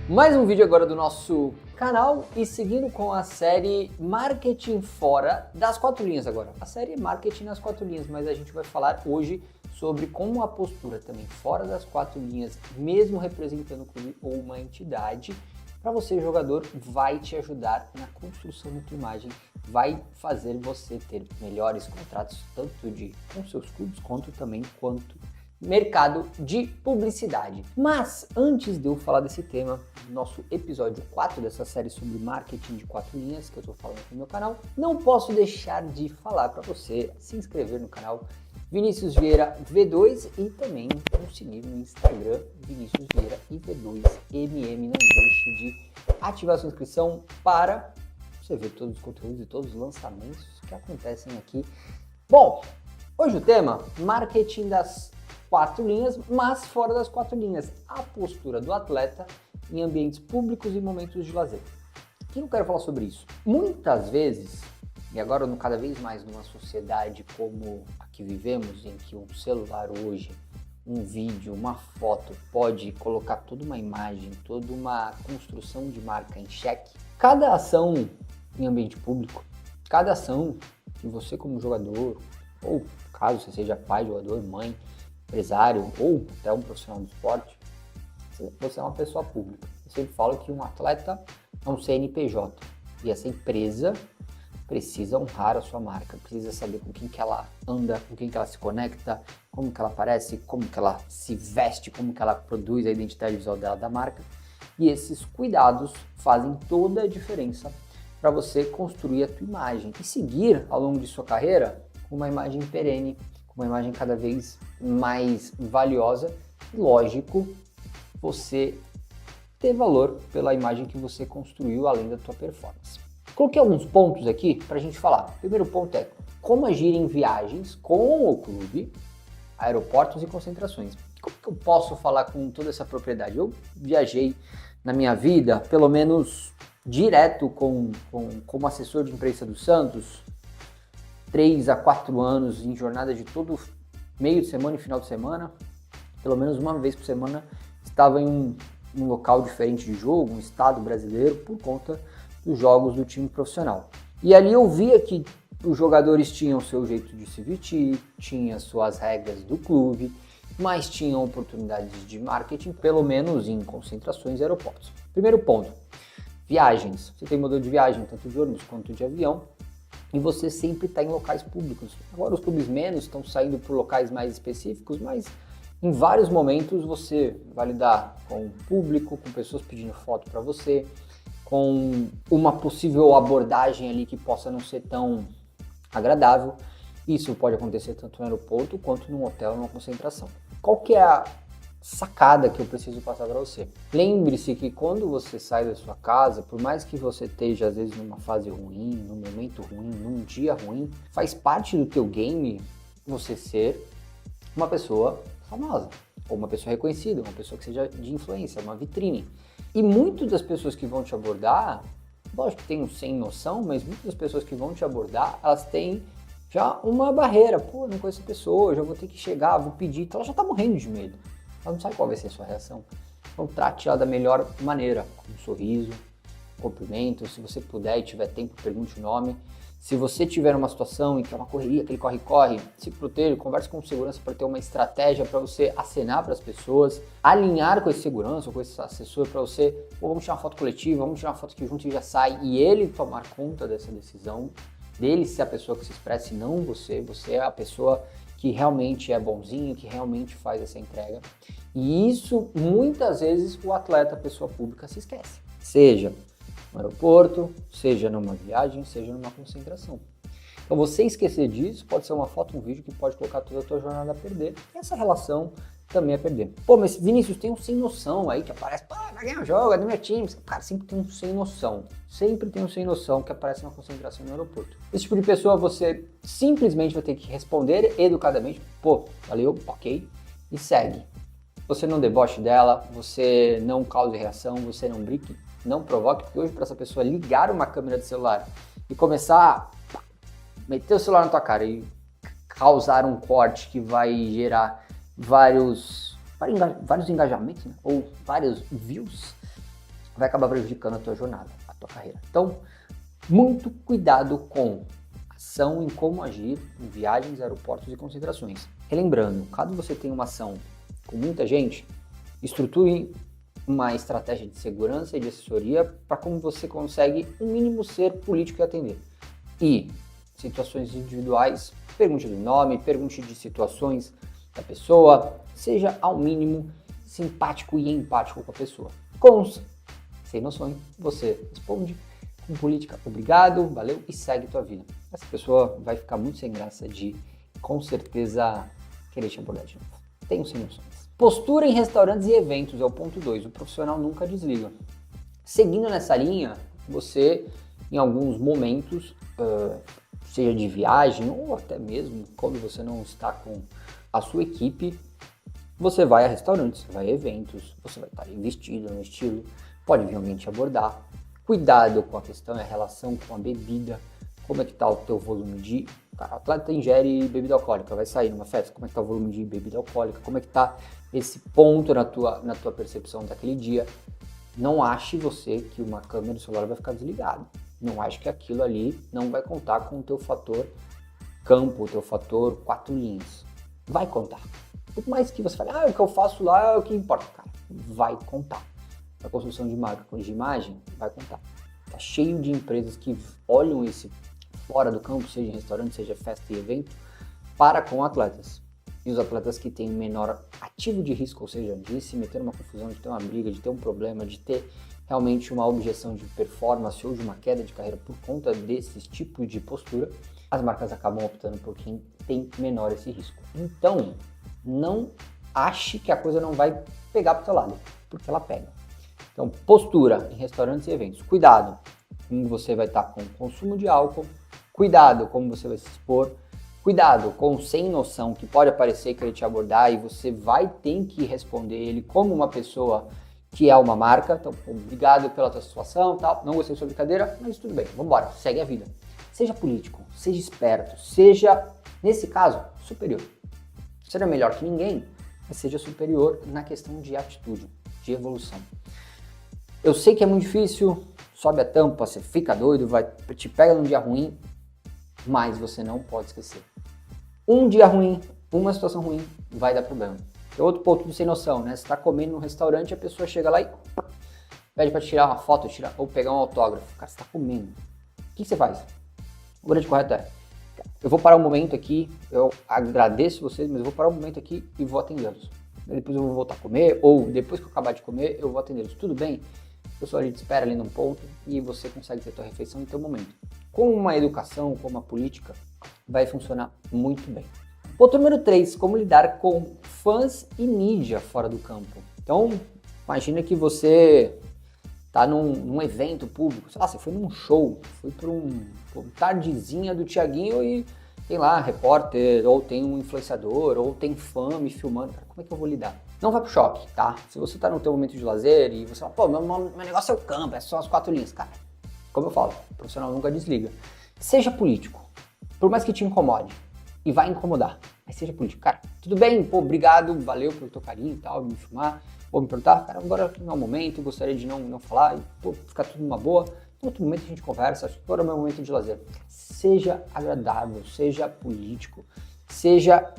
Mais um vídeo agora do nosso canal e seguindo com a série Marketing Fora das Quatro Linhas agora. A série é Marketing nas Quatro Linhas, mas a gente vai falar hoje sobre como a postura também fora das quatro linhas, mesmo representando um clube ou uma entidade, para você jogador, vai te ajudar na construção da tua imagem, vai fazer você ter melhores contratos, tanto com seus clubes, quanto mercado de publicidade. Mas antes de eu falar desse tema, nosso episódio 4 dessa série sobre marketing de quatro linhas que eu estou falando aqui no meu canal, não posso deixar de falar para você se inscrever no canal Vinícius Vieira V2 e também seguir no Instagram Vinícius Vieira e V2MM. Não deixe de ativar sua inscrição para você ver todos os conteúdos e todos os lançamentos que acontecem aqui. Bom, hoje o tema, marketing das quatro linhas, mas fora das quatro linhas, a postura do atleta em ambientes públicos e momentos de lazer. Aqui não quero falar sobre isso. Muitas vezes, e agora cada vez mais numa sociedade como a que vivemos, em que um celular hoje, um vídeo, uma foto pode colocar toda uma imagem, toda uma construção de marca em xeque, cada ação em ambiente público, cada ação que você como jogador, ou caso você seja pai, jogador, mãe, empresário ou até um profissional do esporte, você é uma pessoa pública. Eu sempre falo que um atleta é um CNPJ e essa empresa precisa honrar a sua marca, precisa saber com quem que ela anda, com quem que ela se conecta, como que ela aparece, como que ela se veste, como que ela produz a identidade visual dela da marca. E esses cuidados fazem toda a diferença para você construir a tua imagem e seguir ao longo de sua carreira com uma imagem perene, com uma imagem cada vez mais valiosa e, lógico, você ter valor pela imagem que você construiu além da tua performance. Coloquei alguns pontos aqui para a gente falar. O primeiro ponto é como agir em viagens com o clube, aeroportos e concentrações. Como que eu posso falar com toda essa propriedade? Eu viajei na minha vida, pelo menos direto como assessor de imprensa do Santos, 3 a 4 anos em jornada de todo meio de semana e final de semana, pelo menos uma vez por semana, estava em um local diferente de jogo, um estado brasileiro, por conta dos jogos do time profissional. E ali eu via que os jogadores tinham seu jeito de se vestir, tinham suas regras do clube, mas tinham oportunidades de marketing, pelo menos em concentrações e aeroportos. Primeiro ponto, viagens. Você tem modelo de viagem, tanto de ônibus quanto de avião, e você sempre está em locais públicos. Agora os clubes menos estão saindo por locais mais específicos, mas em vários momentos você vai lidar com o público, com pessoas pedindo foto para você, com uma possível abordagem ali que possa não ser tão agradável. Isso pode acontecer tanto no aeroporto quanto num hotel, numa concentração. Qual que é a sacada que eu preciso passar para você? Lembre-se que quando você sai da sua casa, por mais que você esteja às vezes numa fase ruim, num momento ruim, num dia ruim, faz parte do teu game você ser uma pessoa famosa, ou uma pessoa reconhecida, uma pessoa que seja de influência, uma vitrine. E muitas das pessoas que vão te abordar, lógico que tem um sem noção, mas muitas das pessoas que vão te abordar, elas têm já uma barreira. Pô, não conheço a pessoa, já vou ter que chegar, vou pedir, então ela já tá morrendo de medo. Ela não sabe qual vai ser a sua reação. Então trate ela da melhor maneira, com um sorriso, cumprimento, se você puder e tiver tempo, pergunte o nome. Se você tiver uma situação em que é uma correria, aquele corre-corre, se proteja, converse com segurança para ter uma estratégia para você acenar para as pessoas, alinhar com esse segurança ou com esse assessor para você, pô, vamos tirar uma foto coletiva, vamos tirar uma foto aqui junto e já sai, e ele tomar conta dessa decisão, dele ser a pessoa que se expressa e não você, você é a pessoa que realmente é bonzinho, que realmente faz essa entrega. E isso, muitas vezes, o atleta, a pessoa pública, se esquece. Seja no aeroporto, seja numa viagem, seja numa concentração. Então você esquecer disso pode ser uma foto, um vídeo que pode colocar toda a tua jornada a perder. E essa relação também a perder. Pô, mas Vinícius, tem um sem noção aí que aparece, pô, vai ganhar o jogo, é do meu time. Cara, sempre tem um sem noção. Sempre tem um sem noção que aparece na concentração no aeroporto. Esse tipo de pessoa você simplesmente vai ter que responder educadamente, pô, valeu, ok, e segue. Você não deboche dela, você não cause reação, você não brinque, não provoque, porque hoje para essa pessoa ligar uma câmera de celular e começar a meter o celular na tua cara e causar um corte que vai gerar vários engajamentos, né? Ou vários views, vai acabar prejudicando a tua jornada, a tua carreira. Então, muito cuidado com ação em como agir em viagens, aeroportos e concentrações. Relembrando, caso você tenha uma ação com muita gente, estruture uma estratégia de segurança e de assessoria para como você consegue, no mínimo, ser político e atender. E situações individuais, pergunte do nome, pergunte de situações da pessoa, seja ao mínimo simpático e empático com a pessoa. Sem noções, você responde com política, obrigado, valeu e segue tua vida. Essa pessoa vai ficar muito sem graça de, com certeza, querer te abordar de novo. Tenho sem noções. Postura em restaurantes e eventos é o ponto 2. O profissional nunca desliga. Seguindo nessa linha, você, em alguns momentos, seja de viagem ou até mesmo quando você não está com a sua equipe, você vai a restaurantes, vai a eventos, você vai estar vestido no estilo, pode vir alguém te abordar. Cuidado com a questão e a relação com a bebida, como é que está o teu volume de... Cara, o atleta ingere bebida alcoólica, vai sair numa festa, como é que está o volume de bebida alcoólica, como é que está esse ponto na tua percepção daquele dia. Não ache você que uma câmera do celular vai ficar desligada. Não ache que aquilo ali não vai contar com o teu fator campo, o teu fator 4 linhas. Vai contar. Por mais que você fale, o que eu faço lá é o que importa, cara. Vai contar. A construção de marca, de imagem, vai contar. Tá cheio de empresas que olham esse fora do campo, seja em restaurante, seja festa e evento, para com atletas. E os atletas que têm menor ativo de risco, ou seja, de se meter numa confusão, de ter uma briga, de ter um problema, de ter realmente uma objeção de performance ou de uma queda de carreira por conta desses tipos de postura, as marcas acabam optando por quem tem menor esse risco. Então, não ache que a coisa não vai pegar para o teu lado, porque ela pega. Então, postura em restaurantes e eventos. Cuidado como você vai estar com o consumo de álcool, cuidado como você vai se expor, cuidado com o sem noção que pode aparecer e querer te abordar e você vai ter que responder ele como uma pessoa que é uma marca. Então, obrigado pela tua situação, tal. Não gostei da sua brincadeira, mas tudo bem, vamos embora, segue a vida. Seja político, seja esperto, seja, nesse caso, superior. Seja melhor que ninguém, mas seja superior na questão de atitude, de evolução. Eu sei que é muito difícil, sobe a tampa, você fica doido, te pega num dia ruim, mas você não pode esquecer. Um dia ruim, uma situação ruim, vai dar problema. Tem outro ponto sem noção, né? Você tá comendo num restaurante, a pessoa chega lá e pede para tirar uma foto, ou pegar um autógrafo. Cara, você tá comendo. O que você faz? O grande correto é, eu vou parar um momento aqui, eu agradeço vocês, mas eu vou parar um momento aqui e vou atendê-los. Depois eu vou voltar a comer, ou depois que eu acabar de comer, eu vou atendê-los. Tudo bem? Pessoal, a gente espera ali num ponto e você consegue ter a tua refeição em teu momento. Com uma educação, com uma política, vai funcionar muito bem. Ponto número 3, como lidar com fãs e mídia fora do campo. Então, imagina que você tá num evento público, sei lá, você foi num show, foi para um tardezinha do Thiaguinho e tem lá repórter, ou tem um influenciador, ou tem fã me filmando. Cara, como é que eu vou lidar? Não vai pro choque, tá? Se você tá no teu momento de lazer e você fala, pô, meu negócio é o campo, é só as 4 linhas, cara. Como eu falo, o profissional nunca desliga. Seja político, por mais que te incomode, e vai incomodar, mas seja político. Cara, tudo bem, pô, obrigado, valeu pelo teu carinho e tal, me filmar, ou me perguntar, cara, agora não é o momento, gostaria de não falar, e pô, ficar tudo numa boa. Em outro momento a gente conversa, acho que agora é o meu momento de lazer. Seja agradável, seja político, seja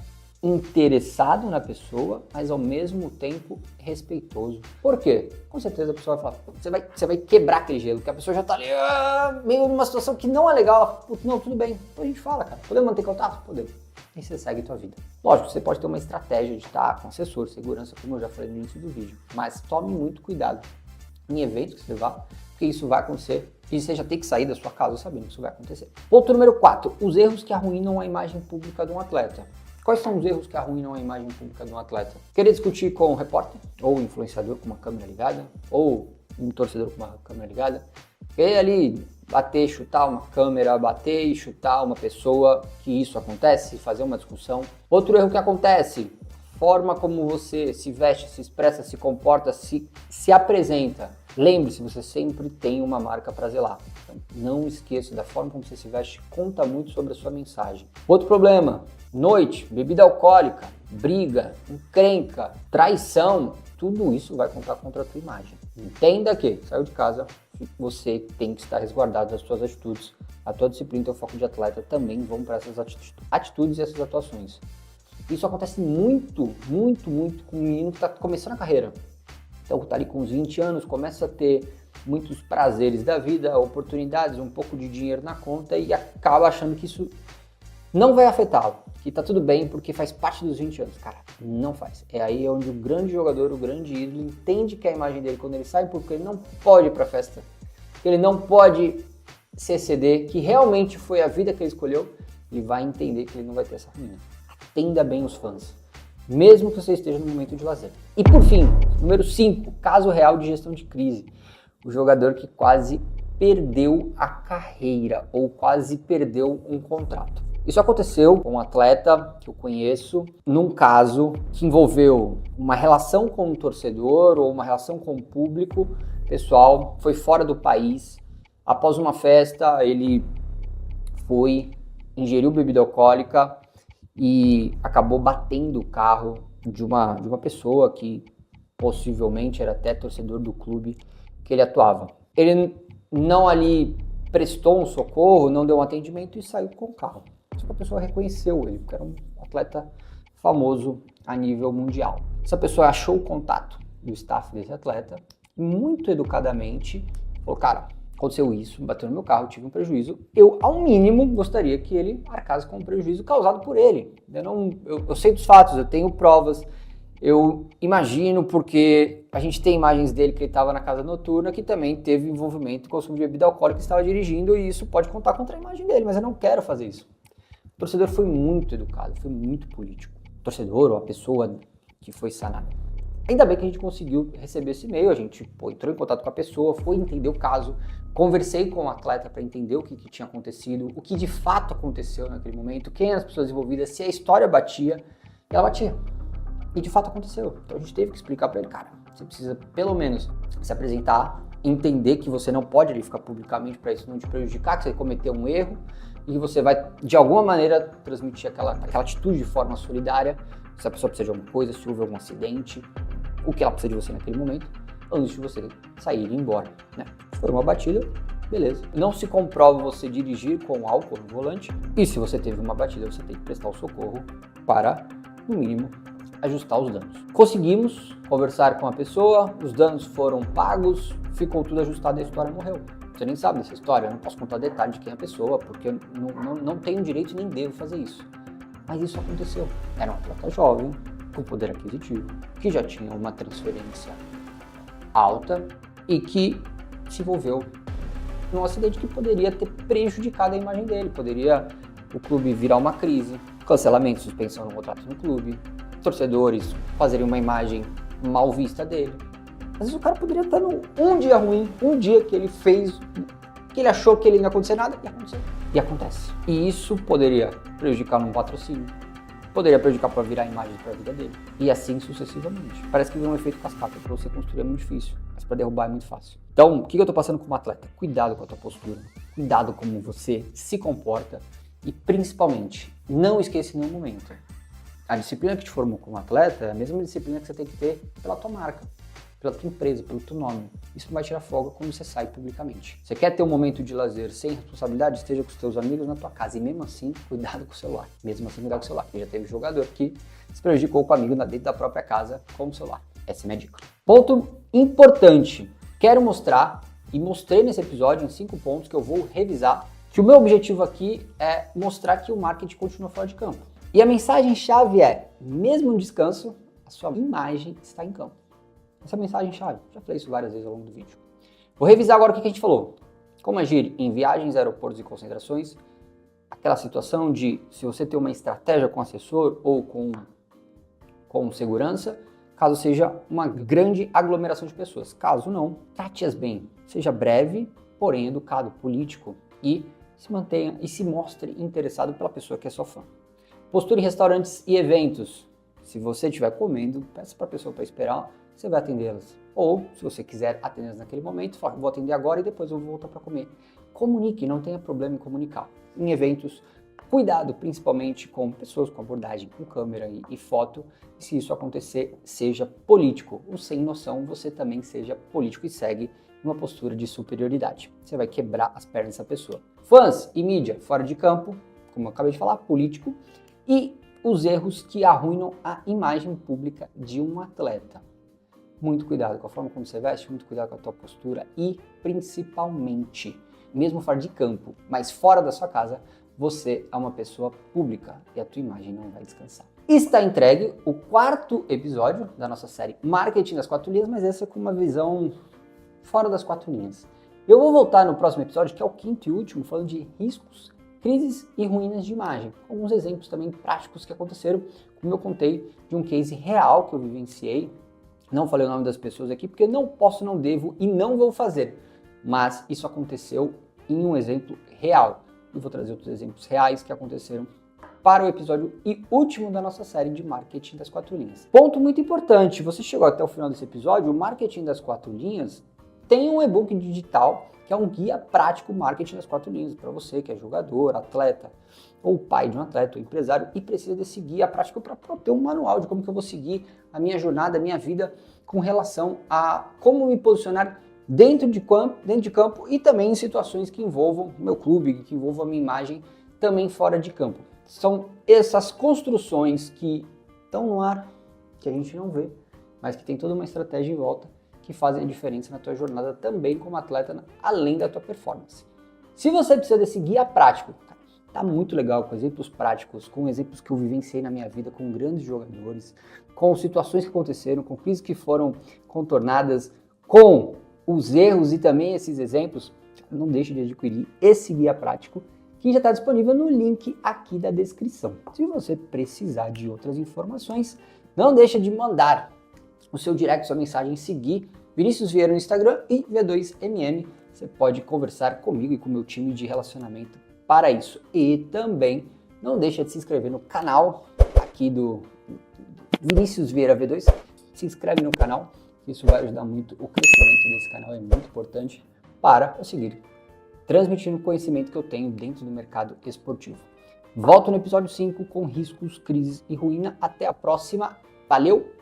interessado na pessoa, mas ao mesmo tempo respeitoso. Por quê? Com certeza a pessoa vai falar, você vai quebrar aquele gelo, que a pessoa já tá ali meio numa situação que não é legal. Ela fala, não, tudo bem, então a gente fala, cara, podemos manter contato? Podemos. E você segue a tua vida. Lógico, você pode ter uma estratégia de estar com assessor, segurança, como eu já falei no início do vídeo, mas tome muito cuidado em eventos que você vá, porque isso vai acontecer e você já tem que sair da sua casa sabendo que isso vai acontecer. Ponto número 4, os erros que arruinam a imagem pública de um atleta. Quais são os erros que arruinam a imagem pública de um atleta? Querer discutir com um repórter, ou um influenciador com uma câmera ligada, ou um torcedor com uma câmera ligada. Querer ali bater, chutar uma câmera, bater e chutar uma pessoa, que isso acontece, fazer uma discussão. Outro erro que acontece, forma como você se veste, se expressa, se comporta, se apresenta. Lembre-se, você sempre tem uma marca para zelar. Então, não esqueça, da forma como você se veste, conta muito sobre a sua mensagem. Outro problema, noite, bebida alcoólica, briga, encrenca, traição, tudo isso vai contar contra a tua imagem. Entenda que saiu de casa, você tem que estar resguardado das suas atitudes. A tua disciplina e teu foco de atleta também vão para essas atitudes e essas atuações. Isso acontece muito com um menino que está começando a carreira. Então, está ali com uns 20 anos, começa a ter muitos prazeres da vida, oportunidades, um pouco de dinheiro na conta e acaba achando que isso não vai afetá-lo, que tá tudo bem porque faz parte dos 20 anos. Cara, não faz. É aí onde o grande jogador, o grande ídolo, entende que a imagem dele, quando ele sai, porque ele não pode ir pra festa, que ele não pode se exceder, que realmente foi a vida que ele escolheu, ele vai entender que ele não vai ter essa ruína. Atenda bem os fãs, mesmo que você esteja no momento de lazer. E por fim, número 5, caso real de gestão de crise. O jogador que quase perdeu a carreira ou quase perdeu um contrato. Isso aconteceu com um atleta que eu conheço, num caso que envolveu uma relação com um torcedor ou uma relação com o público. Pessoal, foi fora do país. Após uma festa, ele ingeriu bebida alcoólica e acabou batendo o carro de uma pessoa que possivelmente era até torcedor do clube que ele atuava. Ele não ali prestou um socorro, não deu um atendimento e saiu com o carro. Só que a pessoa reconheceu ele, porque era um atleta famoso a nível mundial. Essa pessoa achou o contato do staff desse atleta e muito educadamente falou, cara, aconteceu isso, bateu no meu carro, tive um prejuízo. Eu, ao mínimo, gostaria que ele arcasse com o prejuízo causado por ele. Eu sei dos fatos, eu tenho provas, eu imagino porque a gente tem imagens dele que ele estava na casa noturna, que também teve envolvimento com consumo de bebida alcoólica, que estava dirigindo, e isso pode contar contra a imagem dele, mas eu não quero fazer isso. O torcedor foi muito educado, foi muito político. O torcedor ou a pessoa que foi sanada. Ainda bem que a gente conseguiu receber esse e-mail, a gente entrou em contato com a pessoa, foi entender o caso, conversei com o atleta para entender o que tinha acontecido, o que de fato aconteceu naquele momento, quem eram as pessoas envolvidas, se a história batia, e ela batia. E de fato aconteceu. Então a gente teve que explicar para ele, cara, você precisa pelo menos se apresentar, entender que você não pode ali ficar publicamente para isso não te prejudicar, que você cometeu um erro e que você vai de alguma maneira transmitir aquela atitude de forma solidária, se a pessoa precisa de alguma coisa, se houve algum acidente, o que ela precisa de você naquele momento, antes de você sair e ir embora, né? Se for uma batida, beleza. Não se comprova você dirigir com álcool no volante e se você teve uma batida, você tem que prestar o socorro para, no mínimo, ajustar os danos. Conseguimos conversar com a pessoa, os danos foram pagos, ficou tudo ajustado e a história morreu. Você nem sabe dessa história, eu não posso contar detalhe de quem é a pessoa, porque eu não tenho direito e nem devo fazer isso. Mas isso aconteceu. Era um atleta jovem, com poder aquisitivo, que já tinha uma transferência alta e que se envolveu num acidente que poderia ter prejudicado a imagem dele, poderia o clube virar uma crise, cancelamento, suspensão no contrato no clube, torcedores fazerem uma imagem mal vista dele. Às vezes o cara poderia estar num dia ruim, um dia que ele fez, que ele achou que ele não ia acontecer nada, e aconteceu. E acontece. E isso poderia prejudicar num patrocínio, poderia prejudicar para virar imagem para a vida dele. E assim sucessivamente. Parece que vira um efeito cascata. Para você construir é muito difícil, mas para derrubar é muito fácil. Então, o que eu estou passando como atleta? Cuidado com a tua postura, cuidado como você se comporta e principalmente, não esqueça em nenhum momento. A disciplina que te formou como atleta é a mesma disciplina que você tem que ter pela tua marca, pela tua empresa, pelo teu nome. Isso não vai tirar folga quando você sai publicamente. Você quer ter um momento de lazer sem responsabilidade? Esteja com os teus amigos na tua casa. E mesmo assim, cuidado com o celular. Mesmo assim, cuidado com o celular. Porque já teve jogador que se prejudicou com o amigo dentro da própria casa com o celular. Essa é a minha dica. Ponto importante. Quero mostrar, e mostrei nesse episódio em 5 pontos que eu vou revisar, que o meu objetivo aqui é mostrar que o marketing continua fora de campo. E a mensagem-chave é, mesmo no descanso, a sua imagem está em campo. Essa é a mensagem-chave. Já falei isso várias vezes ao longo do vídeo. Vou revisar agora o que a gente falou. Como agir em viagens, aeroportos e concentrações. Aquela situação de, se você tem uma estratégia com assessor ou com segurança, caso seja uma grande aglomeração de pessoas. Caso não, trate-as bem. Seja breve, porém educado, político e se mantenha e se mostre interessado pela pessoa que é sua fã. Postura em restaurantes e eventos. Se você estiver comendo, peça para a pessoa para esperar, você vai atendê-las. Ou, se você quiser atendê-las naquele momento, fala, vou atender agora e depois eu vou voltar para comer. Comunique, não tenha problema em comunicar. Em eventos, Cuidado principalmente com pessoas com abordagem com câmera e foto. E se isso acontecer, seja político. Ou sem noção, você também seja político e segue uma postura de superioridade. Você vai quebrar as pernas dessa pessoa. Fãs e mídia fora de campo, como eu acabei de falar, político. E os erros que arruinam a imagem pública de um atleta. Muito cuidado com a forma como você veste, muito cuidado com a tua postura e, principalmente, mesmo fora de campo, mas fora da sua casa, você é uma pessoa pública e a tua imagem não vai descansar. Está entregue o 4º episódio da nossa série Marketing das 4 linhas, mas essa é com uma visão fora das 4 linhas. Eu vou voltar no próximo episódio, que é o 5º e último, falando de riscos, crises e ruínas de imagem. Alguns exemplos também práticos que aconteceram, como eu contei de um case real que eu vivenciei. Não falei o nome das pessoas aqui porque não posso, não devo e não vou fazer. Mas isso aconteceu em um exemplo real. E vou trazer outros exemplos reais que aconteceram para o episódio e último da nossa série de Marketing das 4 linhas. Ponto muito importante, você chegou até o final desse episódio, o Marketing das 4 linhas tem um e-book digital que é um guia prático Marketing das 4 linhas para você que é jogador, atleta, ou pai de um atleta, ou empresário e precisa desse guia prático para ter um manual de como que eu vou seguir a minha jornada, a minha vida com relação a como me posicionar dentro de campo e também em situações que envolvam o meu clube, que envolvam a minha imagem também fora de campo. São essas construções que estão no ar, que a gente não vê, mas que tem toda uma estratégia em volta que fazem a diferença na tua jornada também como atleta, além da tua performance. Se você precisa desse guia prático, tá muito legal, com exemplos práticos, com exemplos que eu vivenciei na minha vida com grandes jogadores, com situações que aconteceram, com crises que foram contornadas, com os erros e também esses exemplos, não deixe de adquirir esse guia prático que já está disponível no link aqui da descrição. Se você precisar de outras informações, não deixe de mandar o seu direct, sua mensagem, seguir Vinícius Vieira no Instagram e V2MM. Você pode conversar comigo e com o meu time de relacionamento para isso. E também não deixa de se inscrever no canal aqui do Vinícius Vieira V2. Se inscreve no canal, isso vai ajudar muito. O crescimento desse canal é muito importante para conseguir transmitir o conhecimento que eu tenho dentro do mercado esportivo. Volto no episódio 5 com riscos, crises e ruína. Até a próxima. Valeu!